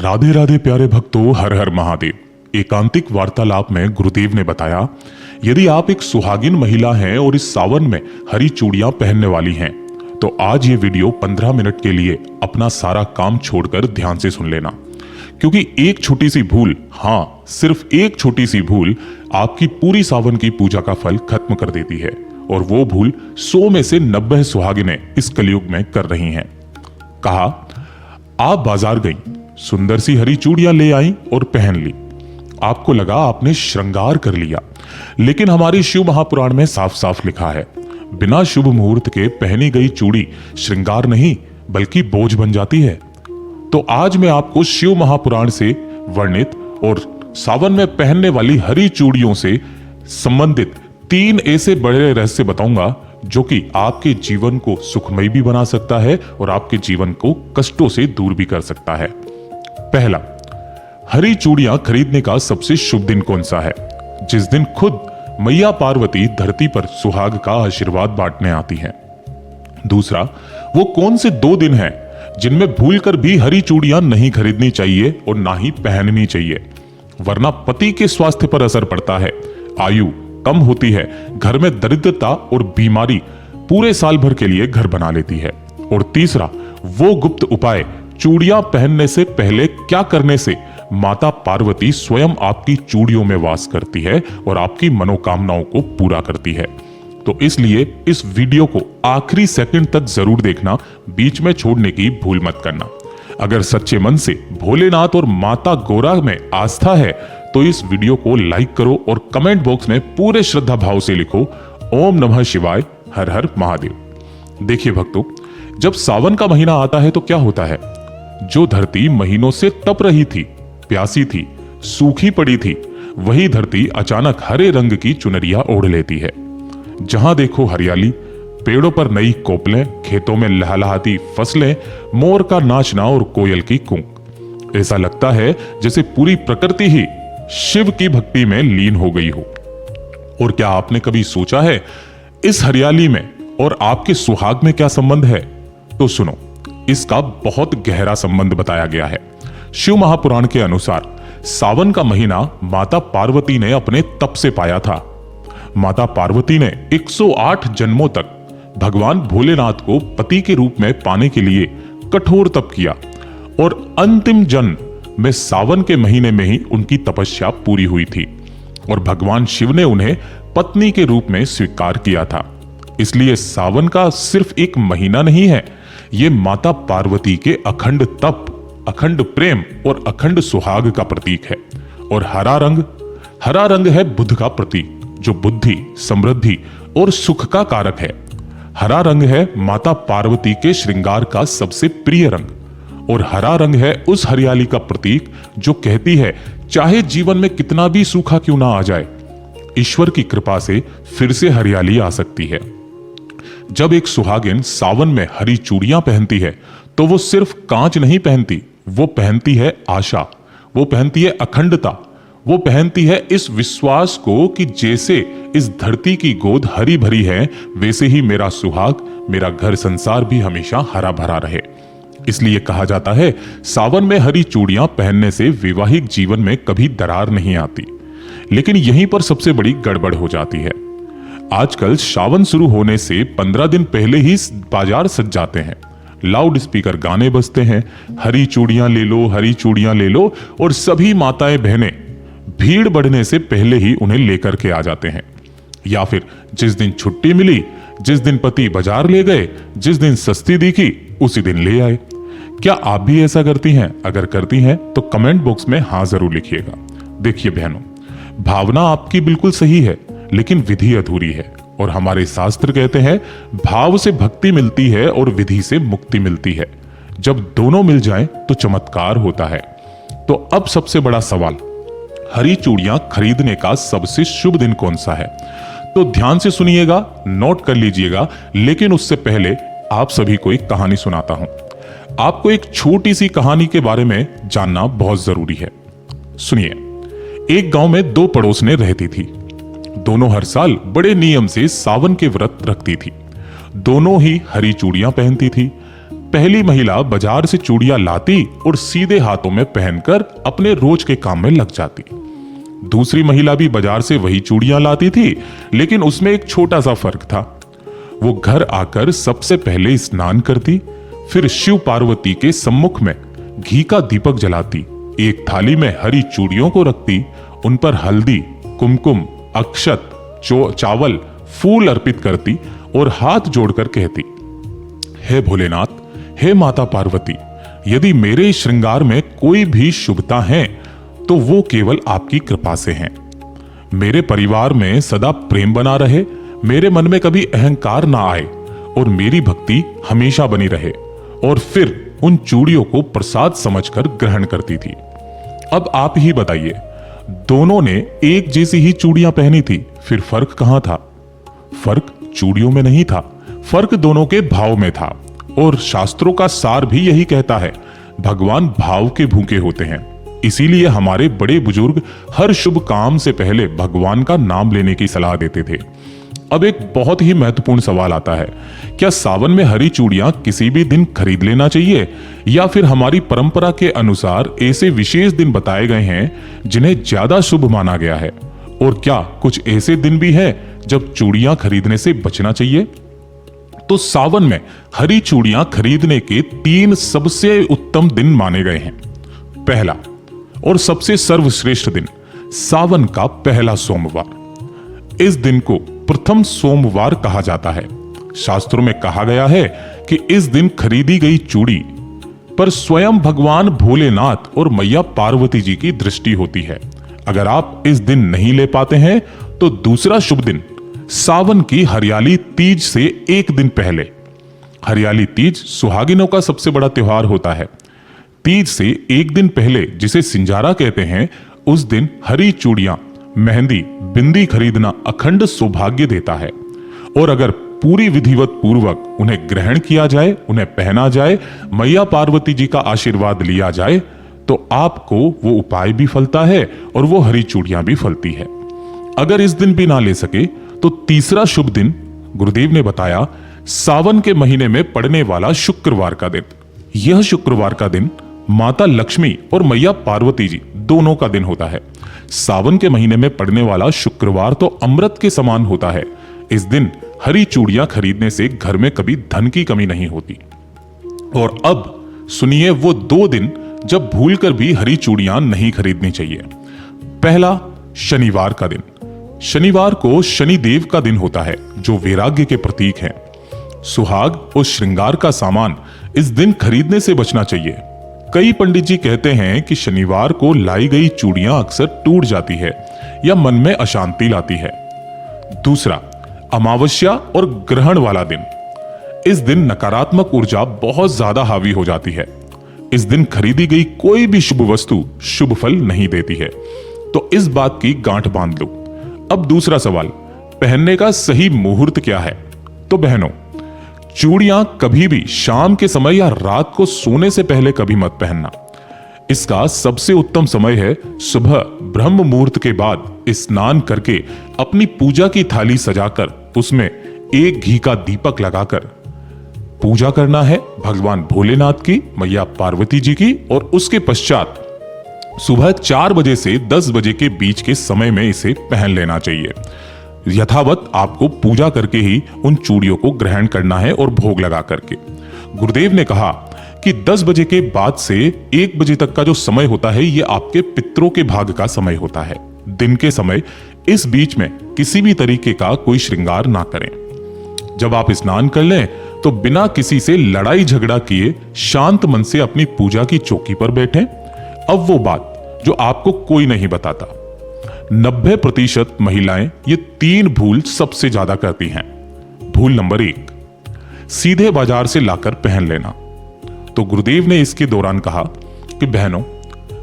राधे राधे प्यारे भक्तों, हर हर महादेव। एकांतिक वार्तालाप में गुरुदेव ने बताया, यदि आप एक सुहागिन महिला हैं और इस सावन में हरी चूड़ियां पहनने वाली हैं, तो आज ये वीडियो 15 मिनट के लिए अपना सारा काम छोड़कर ध्यान से सुन लेना, क्योंकि एक छोटी सी भूल, हाँ सिर्फ एक छोटी सी भूल आपकी पूरी सावन की पूजा का फल खत्म कर देती है। और वो भूल 100 में से 90 सुहागिनें इस कलयुग में कर रही हैं। कहा, आप बाजार गई, सुंदर सी हरी चूड़ियां ले आई और पहन ली। आपको लगा आपने श्रृंगार कर लिया, लेकिन हमारी शिव महापुराण में साफ साफ लिखा है, बिना शुभ मुहूर्त के पहनी गई चूड़ी श्रृंगार नहीं बल्कि बोझ बन जाती है। तो आज मैं आपको शिव महापुराण से वर्णित और सावन में पहनने वाली हरी चूड़ियों से संबंधित 3 ऐसे बड़े रहस्य बताऊंगा जो कि आपके जीवन को सुखमय भी बना सकता है और आपके जीवन को कष्टों से दूर भी कर सकता है। पहला, हरी चूड़ियां खरीदने का सबसे शुभ दिन कौन सा है? जिस दिन खुद मैया पार्वती धरती पर सुहाग का आशीर्वाद बांटने आती हैं। दूसरा, वो कौन से 2 दिन हैं जिनमें भूलकर भी हरी चूड़ियां नहीं खरीदनी चाहिए और ना ही पहननी चाहिए, वरना पति के स्वास्थ्य पर असर पड़ता है, आयु कम होती है, घर में दरिद्रता और बीमारी पूरे साल भर के लिए घर बना लेती है। और तीसरा, वो गुप्त उपाय चूड़ियां पहनने से पहले क्या करने से माता पार्वती स्वयं आपकी चूड़ियों में वास करती है और आपकी मनोकामनाओं को पूरा करती है। तो इसलिए इस वीडियो को आखिरी सेकंड तक जरूर देखना, बीच में छोड़ने की भूल मत करना। अगर सच्चे मन से भोलेनाथ और माता गौरा में आस्था है तो इस वीडियो को लाइक करो और कमेंट बॉक्स में पूरे श्रद्धा भाव से लिखो, ओम नमः शिवाय, हर हर महादेव। देखिए भक्तों, जब सावन का महीना आता है तो क्या होता है? जो धरती महीनों से तप रही थी, प्यासी थी, सूखी पड़ी थी, वही धरती अचानक हरे रंग की चुनरिया ओढ़ लेती है। जहां देखो हरियाली, पेड़ों पर नई कोपलें, खेतों में लहलहाती फसलें, मोर का नाचना और कोयल की कूक। ऐसा लगता है जैसे पूरी प्रकृति ही शिव की भक्ति में लीन हो गई हो। और क्या आपने कभी सोचा है इस हरियाली में और आपके सुहाग में क्या संबंध है? तो सुनो, इसका बहुत गहरा संबंध बताया गया है। शिव महापुराण के अनुसार सावन का महीना माता पार्वती ने अपने तप से पाया था। माता पार्वती ने 108 जन्मों तक भगवान भोलेनाथ को पति के रूप में पाने के लिए कठोर तप किया और अंतिम जन्म में सावन के महीने में ही उनकी तपस्या पूरी हुई थी और भगवान शिव ने उन्हें पत्नी के रूप में स्वीकार किया था। इसलिए सावन का सिर्फ एक महीना नहीं है, यह माता पार्वती के अखंड तप, अखंड प्रेम और अखंड सुहाग का प्रतीक है। और हरा रंग है बुध का प्रतीक, जो बुद्धि, समृद्धि और सुख का कारक है। हरा रंग है माता पार्वती के श्रृंगार का सबसे प्रिय रंग। और हरा रंग है उस हरियाली का प्रतीक जो कहती है, चाहे जीवन में कितना भी सूखा क्यों ना आ जाए, ईश्वर की कृपा से फिर से हरियाली आ सकती है। जब एक सुहागिन सावन में हरी चूड़ियां पहनती है तो वो सिर्फ कांच नहीं पहनती, वो पहनती है आशा, वो पहनती है अखंडता, वो पहनती है इस विश्वास को कि जैसे इस धरती की गोद हरी भरी है, वैसे ही मेरा सुहाग, मेरा घर संसार भी हमेशा हरा भरा रहे। इसलिए कहा जाता है, सावन में हरी चूड़ियां पहनने से वैवाहिक जीवन में कभी दरार नहीं आती। लेकिन यहीं पर सबसे बड़ी गड़बड़ हो जाती है। आजकल सावन शुरू होने से 15 दिन पहले ही बाजार सज जाते हैं, लाउड स्पीकर गाने बजते हैं, हरी चूड़ियां ले लो, हरी चूड़ियां ले लो, और सभी माताएं बहनें भीड़ बढ़ने से पहले ही उन्हें लेकर के आ जाते हैं। या फिर जिस दिन छुट्टी मिली, जिस दिन पति बाजार ले गए, जिस दिन सस्ती दिखी, उसी दिन ले आए। क्या आप भी ऐसा करती हैं? अगर करती हैं तो कमेंट बॉक्स में हाँ जरूर लिखिएगा। देखिए बहनों, भावना आपकी बिल्कुल सही है, लेकिन विधि अधूरी है। और हमारे शास्त्र कहते हैं, भाव से भक्ति मिलती है और विधि से मुक्ति मिलती है। जब दोनों मिल जाएं तो चमत्कार होता है। तो अब सबसे बड़ा सवाल, हरी चूड़ियां खरीदने का सबसे शुभ दिन कौन सा है? तो ध्यान से सुनिएगा, नोट कर लीजिएगा। लेकिन उससे पहले आप सभी को एक कहानी सुनाता हूं। आपको एक छोटी सी कहानी के बारे में जानना बहुत जरूरी है। सुनिए, एक गांव में 2 पड़ोसनें रहती थी। दोनों हर साल बड़े नियम से सावन के व्रत रखती थी। दोनों ही हरी चूड़ियां पहनती थी, पहली महिला बाजार से चूड़ियां लाती और सीधे हाथों में पहनकर अपने रोज के काम में लग जाती। दूसरी महिला भी बाजार से वही चूड़ियां लाती थी, लेकिन उसमें एक छोटा सा फर्क था। वो घर आकर सबसे पहले स्नान करती, फिर शिव पार्वती के सम्मुख में घी का दीपक जलाती, एक थाली में हरी चूड़ियों को रखती, उन पर हल्दी, कुमकुम, अक्षत, चावल, फूल अर्पित करती और हाथ जोड़कर कहती, हे भोलेनाथ, हे माता पार्वती, यदि मेरे श्रृंगार में कोई भी शुभता है तो वो केवल आपकी कृपा से है। मेरे परिवार में सदा प्रेम बना रहे, मेरे मन में कभी अहंकार ना आए और मेरी भक्ति हमेशा बनी रहे। और फिर उन चूड़ियों को प्रसाद समझकर ग्रहण करती थी। अब आप ही बताइए, दोनों ने एक जैसी ही चूड़ियां पहनी थी, फिर फर्क कहां था? फर्क चूड़ियों में नहीं था, फर्क दोनों के भाव में था। और शास्त्रों का सार भी यही कहता है, भगवान भाव के भूखे होते हैं। इसीलिए हमारे बड़े बुजुर्ग हर शुभ काम से पहले भगवान का नाम लेने की सलाह देते थे। अब एक बहुत ही महत्वपूर्ण सवाल आता है, क्या सावन में हरी चूड़ियां किसी भी दिन खरीद लेना चाहिए, या फिर हमारी परंपरा के अनुसार ऐसे विशेष दिन बताए गए हैं जिन्हें ज्यादा शुभ माना गया है? और क्या कुछ ऐसे दिन भी हैं जब चूड़ियां खरीदने से बचना चाहिए? तो सावन में हरी चूड़ियां खरीदने के 3 सबसे उत्तम दिन माने गए हैं। पहला और सबसे सर्वश्रेष्ठ दिन, सावन का पहला सोमवार। इस दिन को प्रथम सोमवार कहा जाता है। शास्त्रों में कहा गया है कि इस दिन खरीदी गई चूड़ी पर स्वयं भगवान भोलेनाथ और मैया पार्वती जी की दृष्टि होती है। अगर आप इस दिन नहीं ले पाते हैं तो दूसरा शुभ दिन, सावन की हरियाली तीज से एक दिन पहले। हरियाली तीज सुहागिनों का सबसे बड़ा त्योहार होता है। तीज से एक दिन पहले, जिसे सिंजारा कहते हैं, उस दिन हरी चूड़ियां, मेहंदी, बिंदी खरीदना अखंड सौभाग्य देता है। और अगर पूरी विधिवत पूर्वक उन्हें ग्रहण किया जाए, उन्हें पहना जाए, मैया पार्वती जी का आशीर्वाद लिया जाए, तो आपको वो उपाय भी फलता है और वो हरी चूड़ियां भी फलती है। अगर इस दिन भी ना ले सके तो तीसरा शुभ दिन गुरुदेव ने बताया, सावन के महीने में पड़ने वाला शुक्रवार का दिन। यह शुक्रवार का दिन माता लक्ष्मी और मैया पार्वती जी दोनों का दिन होता है। सावन के महीने में पड़ने वाला शुक्रवार तो अमृत के समान होता है। इस दिन हरी चूड़ियां खरीदने से घर में कभी धन की कमी नहीं होती। और अब सुनिए वो 2 दिन जब भूलकर भी हरी चूड़ियां नहीं खरीदनी चाहिए। पहला, शनिवार का दिन। शनिवार को शनिदेव का दिन होता है, जो वैराग्य के प्रतीक है। सुहाग और श्रृंगार का सामान इस दिन खरीदने से बचना चाहिए। कई पंडित जी कहते हैं कि शनिवार को लाई गई चूड़ियां अक्सर टूट जाती है या मन में अशांति लाती है। दूसरा, अमावस्या और ग्रहण वाला दिन। इस दिन नकारात्मक ऊर्जा बहुत ज्यादा हावी हो जाती है। इस दिन खरीदी गई कोई भी शुभ वस्तु शुभ फल नहीं देती है, तो इस बात की गांठ बांध लो। अब दूसरा सवाल, पहनने का सही मुहूर्त क्या है? तो बहनों, चूड़ियां कभी भी शाम के समय या रात को सोने से पहले कभी मत पहनना। इसका सबसे उत्तम समय है सुबह ब्रह्म मुहूर्त के बाद स्नान करके अपनी पूजा की थाली सजाकर उसमें एक घी का दीपक लगाकर पूजा करना है भगवान भोलेनाथ की, मैया पार्वती जी की। और उसके पश्चात सुबह 4 बजे से 10 बजे के बीच के समय में इसे पहन लेना चाहिए। यथावत आपको पूजा करके ही उन चूड़ियों को ग्रहण करना है और भोग लगा करके। गुरुदेव ने कहा कि 10 बजे के बाद से 1 बजे तक का जो समय होता है, ये आपके पितरों के भाग का समय होता है, दिन के समय। इस बीच में किसी भी तरीके का कोई श्रृंगार ना करें। जब आप स्नान कर लें तो बिना किसी से लड़ाई झगड़ा किए शांत मन से अपनी पूजा की चौकी पर बैठें। अब वो बात जो आपको कोई नहीं बताता, 90% महिलाएं ये 3 भूल सबसे ज्यादा करती हैं। भूल नंबर 1, सीधे बाजार से लाकर पहन लेना। तो गुरुदेव ने इसके दौरान कहा कि बहनों,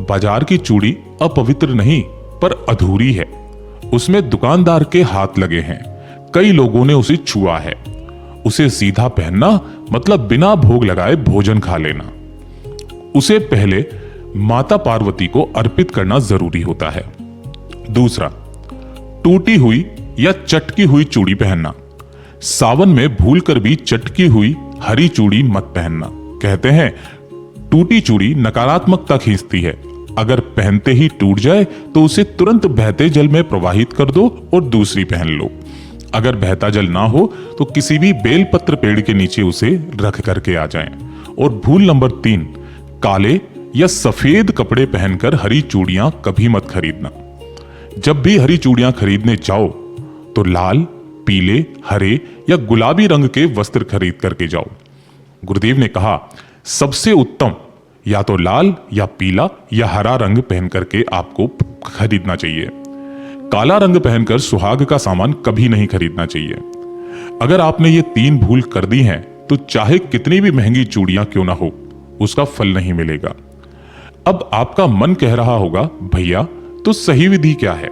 बाजार की चूड़ी अपवित्र नहीं पर अधूरी है। उसमें दुकानदार के हाथ लगे हैं, कई लोगों ने उसे छुआ है। उसे सीधा पहनना मतलब बिना भोग लगाए भोजन खा लेना। उसे पहले माता पार्वती को अर्पित करना जरूरी होता है। दूसरा, टूटी हुई या चटकी हुई चूड़ी पहनना। सावन में भूलकर भी चटकी हुई हरी चूड़ी मत पहनना। कहते हैं टूटी चूड़ी नकारात्मकता खींचती है, अगर पहनते ही टूट जाए तो उसे तुरंत बहते जल में प्रवाहित कर दो और दूसरी पहन लो। अगर बहता जल ना हो तो किसी भी बेलपत्र पेड़ के नीचे उसे रख करके आ जाएं। और भूल नंबर 3, काले या सफेद कपड़े पहनकर हरी चूड़ियां कभी मत खरीदना। जब भी हरी चूड़ियां खरीदने जाओ तो लाल, पीले, हरे या गुलाबी रंग के वस्त्र खरीद करके जाओ। गुरुदेव ने कहा सबसे उत्तम या तो लाल या पीला या हरा रंग पहन करके आपको खरीदना चाहिए। काला रंग पहनकर सुहाग का सामान कभी नहीं खरीदना चाहिए। अगर आपने ये 3 भूल कर दी हैं तो चाहे कितनी भी महंगी चूड़ियां क्यों ना हो, उसका फल नहीं मिलेगा। अब आपका मन कह रहा होगा भैया तो सही विधि क्या है?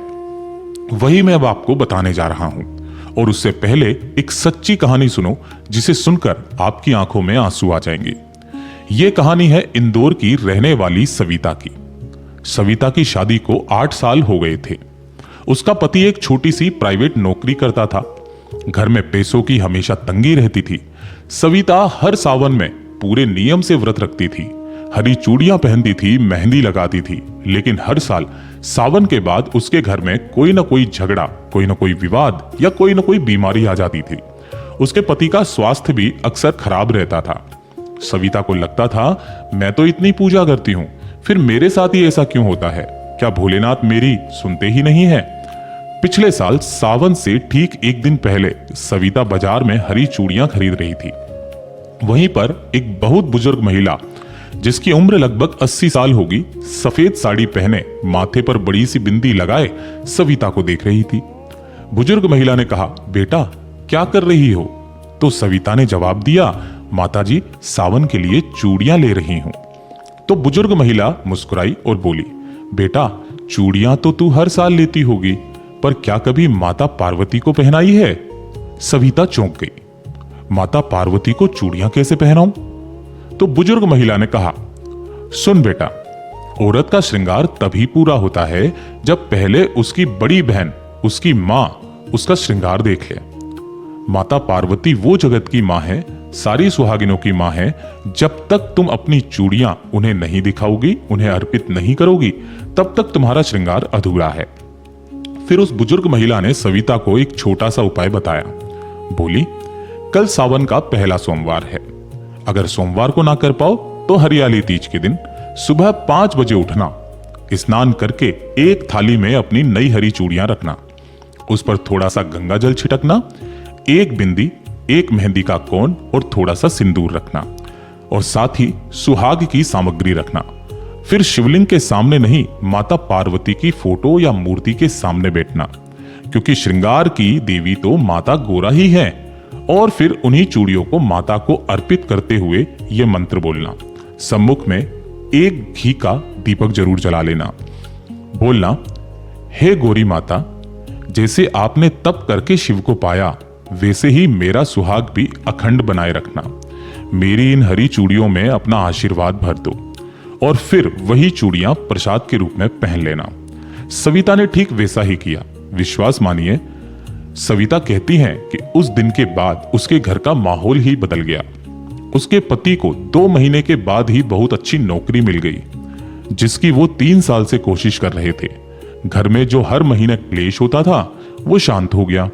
वही मैं अब आपको बताने जा रहा हूं। और उससे पहले एक सच्ची कहानी सुनो जिसे सुनकर आपकी आंखों में आंसू आ जाएंगे। यह कहानी है इंदौर की रहने वाली सविता की। सविता की शादी को 8 साल हो गए थे। उसका पति एक छोटी सी प्राइवेट नौकरी करता था। घर में पैसों की हमेशा तंगी रहती थी। सविता हर सावन में पूरे नियम से व्रत रखती थी, हरी चूड़ियां पहनती थी, मेहंदी लगाती थी। लेकिन हर साल सावन के बाद उसके घर में कोई ना कोई झगड़ा, कोई ना कोई विवाद या कोई ना कोई बीमारी आ जाती थी। उसके पति का स्वास्थ्य भी अक्सर खराब रहता था। सविता को लगता था मैं तो इतनी पूजा करती हूं, फिर मेरे साथ ही ऐसा क्यों होता है? क्या भोलेनाथ मेरी सुनते ही नहीं है? पिछले साल सावन से ठीक एक दिन पहले सविता बाजार में हरी चूड़ियां खरीद रही थी। वहीं पर एक बहुत बुजुर्ग महिला जिसकी उम्र लगभग 80 साल होगी, सफेद साड़ी पहने, माथे पर बड़ी सी बिंदी लगाए सविता को देख रही थी। बुजुर्ग महिला ने कहा बेटा क्या कर रही हो? तो सविता ने जवाब दिया माताजी सावन के लिए चूड़ियां ले रही हूं। तो बुजुर्ग महिला मुस्कुराई और बोली बेटा चूड़ियां तो तू हर साल लेती होगी, पर क्या कभी माता पार्वती को पहनाई है? सविता चौंक गई। माता पार्वती को चूड़ियां कैसे पहनाऊं? तो बुजुर्ग महिला ने कहा सुन बेटा, औरत का श्रृंगार तभी पूरा होता है जब पहले उसकी बड़ी बहन, उसकी मां, उसका श्रृंगार देख ले। माता पार्वती वो जगत की मां है, सारी सुहागिनों की मां है। जब तक तुम अपनी चूड़ियां उन्हें नहीं दिखाओगी, उन्हें अर्पित नहीं करोगी, तब तक तुम्हारा श्रृंगार अधूरा है। फिर उस बुजुर्ग महिला ने सविता को एक छोटा सा उपाय बताया। बोली कल सावन का पहला सोमवार है। अगर सोमवार को ना कर पाओ तो हरियाली तीज के दिन सुबह 5 बजे उठना, स्नान करके एक थाली में अपनी नई हरी चूड़ियां रखना, उस पर थोड़ा सा गंगा जल छिटकना, एक बिंदी, एक मेहंदी का कोन और थोड़ा सा सिंदूर रखना, और साथ ही सुहाग की सामग्री रखना। फिर शिवलिंग के सामने नहीं, माता पार्वती की फोटो या मूर्ति के सामने बैठना, क्योंकि श्रृंगार की देवी तो माता गोरा ही है। और फिर उन्हीं चूड़ियों को माता को अर्पित करते हुए यह मंत्र बोलना। सम्मुख में एक घी का दीपक जरूर जला लेना। बोलना हे गौरी माता, जैसे आपने तप करके शिव को पाया, वैसे ही मेरा सुहाग भी अखंड बनाए रखना। मेरी इन हरी चूड़ियों में अपना आशीर्वाद भर दो। और फिर वही चूड़ियां प्रसाद के रूप में पहन लेना। सविता ने ठीक वैसा ही किया। विश्वास मानिए, सविता कहती हैं कि उस दिन के बाद उसके घर का माहौल ही बदल गया। उसके पति को 2 महीने के बाद ही बहुत अच्छी नौकरी मिल गई, जिसकी वो 3 साल से कोशिश कर रहे थे। घर में जो हर महीने क्लेश होता था वो शांत हो गया।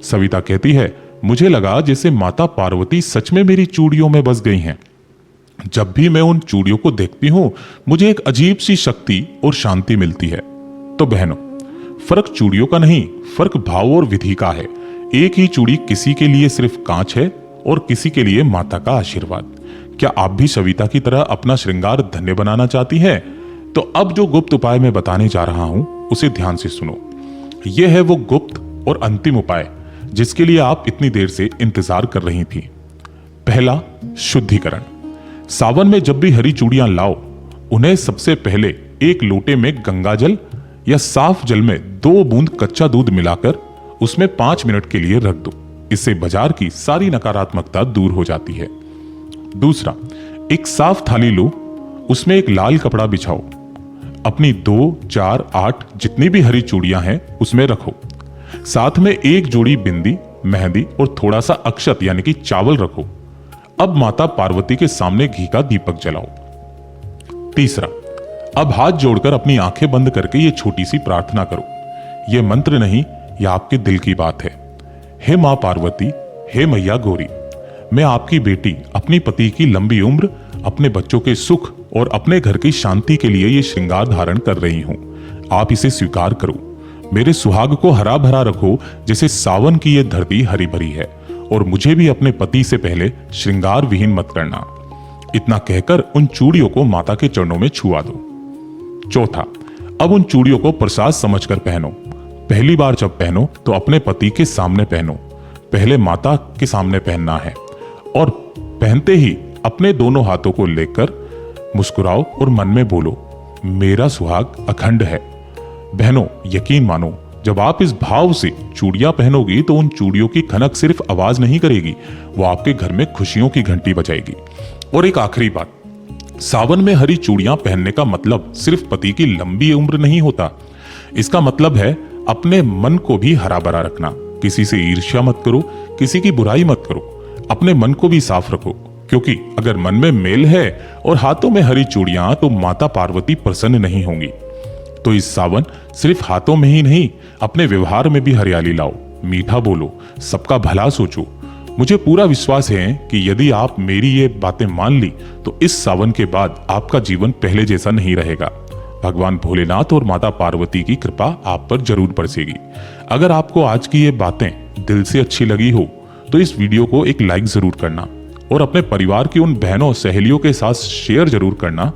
सविता कहती है मुझे लगा जैसे माता पार्वती सच में मेरी चूड़ियों में बस गई हैं। जब भी मैं उन चूड़ियों को देखती हूं मुझे एक अजीब सी शक्ति और शांति मिलती है। तो बहनों, फर्क चूड़ियों का नहीं, फर्क भाव और विधि का है। एक ही चूड़ी किसी के लिए सिर्फ कांच है और किसी के लिए माता का आशीर्वाद। क्या आप भी सविता की तरह अपना श्रृंगार धन्य बनाना चाहती हैं? तो अब जो गुप्त उपाय मैं बताने जा रहा हूं उसे ध्यान से सुनो। यह है वो गुप्त और अंतिम उपाय जिसके लिए आप इतनी देर से इंतजार कर रही थी। पहला, शुद्धिकरण। सावन में जब भी हरी चूड़ियां लाओ, उन्हें सबसे पहले एक लोटे में गंगा जल या साफ जल में 2 बूंद कच्चा दूध मिलाकर उसमें 5 मिनट के लिए रख दो। इससे बाजार की सारी नकारात्मकता दूर हो जाती है। दूसरा, एक साफ थाली लो, उसमें एक लाल कपड़ा बिछाओ, अपनी 2, 4, 8 जितनी भी हरी चूड़ियां हैं उसमें रखो। साथ में एक जोड़ी बिंदी, मेहंदी और थोड़ा सा अक्षत यानी कि चावल रखो। अब माता पार्वती के सामने घी का दीपक जलाओ। तीसरा, अब हाथ जोड़कर अपनी आंखें बंद करके ये छोटी सी प्रार्थना करो। ये मंत्र नहीं, यह आपके दिल की बात है। हे मां पार्वती, हे मैया गौरी, मैं आपकी बेटी अपनी पति की लंबी उम्र, अपने बच्चों के सुख और अपने घर की शांति के लिए ये श्रृंगार धारण कर रही हूं। आप इसे स्वीकार करो। मेरे सुहाग को हरा भरा रखो जैसे सावन की ये धरती हरी भरी है, और मुझे भी अपने पति से पहले श्रृंगार विहीन मत करना। इतना कहकर उन चूड़ियों को माता के चरणों में छुआ दो। चौथा, अब उन चूड़ियों को प्रसाद समझकर पहनो। पहली बार जब पहनो तो अपने पति के सामने पहनो, पहले माता के सामने पहनना है, और पहनते ही अपने दोनों हाथों को लेकर मुस्कुराओ और मन में बोलो, मेरा सुहाग अखंड है। बहनों, यकीन मानो, जब आप इस भाव से चूड़ियां पहनोगी तो उन चूड़ियों की खनक सिर्फ आवाज नहीं करेगी, वो आपके घर में खुशियों की घंटी बजाएगी। और एक आखिरी बात, सावन में हरी चूड़ियां पहनने का मतलब सिर्फ पति की लंबी उम्र नहीं होता। इसका मतलब है अपने मन को भी हरा भरा रखना। किसी से ईर्ष्या मत करो, किसी की बुराई मत करो, अपने मन को भी साफ रखो, क्योंकि अगर मन में मेल है और हाथों में हरी चूड़ियां तो माता पार्वती प्रसन्न नहीं होंगी। तो इस सावन सिर्फ हाथों में ही नहीं, अपने व्यवहार में भी हरियाली लाओ, मीठा बोलो, सबका भला सोचो। मुझे पूरा विश्वास है कि यदि आप मेरी ये बातें मान ली तो इस सावन के बाद आपका जीवन पहले जैसा नहीं रहेगा। भगवान भोलेनाथ और माता पार्वती की कृपा आप पर जरूर बरसेगी। अगर आपको आज की ये बातें दिल से अच्छी लगी हो तो इस वीडियो को एक लाइक जरूर करना, और अपने परिवार की उन बहनों सहेलियों के साथ शेयर जरूर करना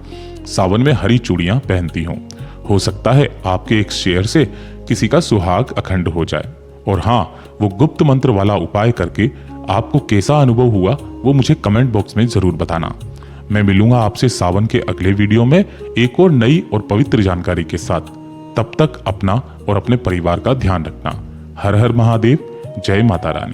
सावन में हरी चूड़ियां पहनती हों। हो सकता है आपके एक शेयर से किसी का सुहाग अखंड हो जाए। और हाँ, वो गुप्त मंत्र वाला उपाय करके आपको कैसा अनुभव हुआ वो मुझे कमेंट बॉक्स में जरूर बताना। मैं मिलूंगा आपसे सावन के अगले वीडियो में एक और नई और पवित्र जानकारी के साथ। तब तक अपना और अपने परिवार का ध्यान रखना। हर हर महादेव, जय माता रानी।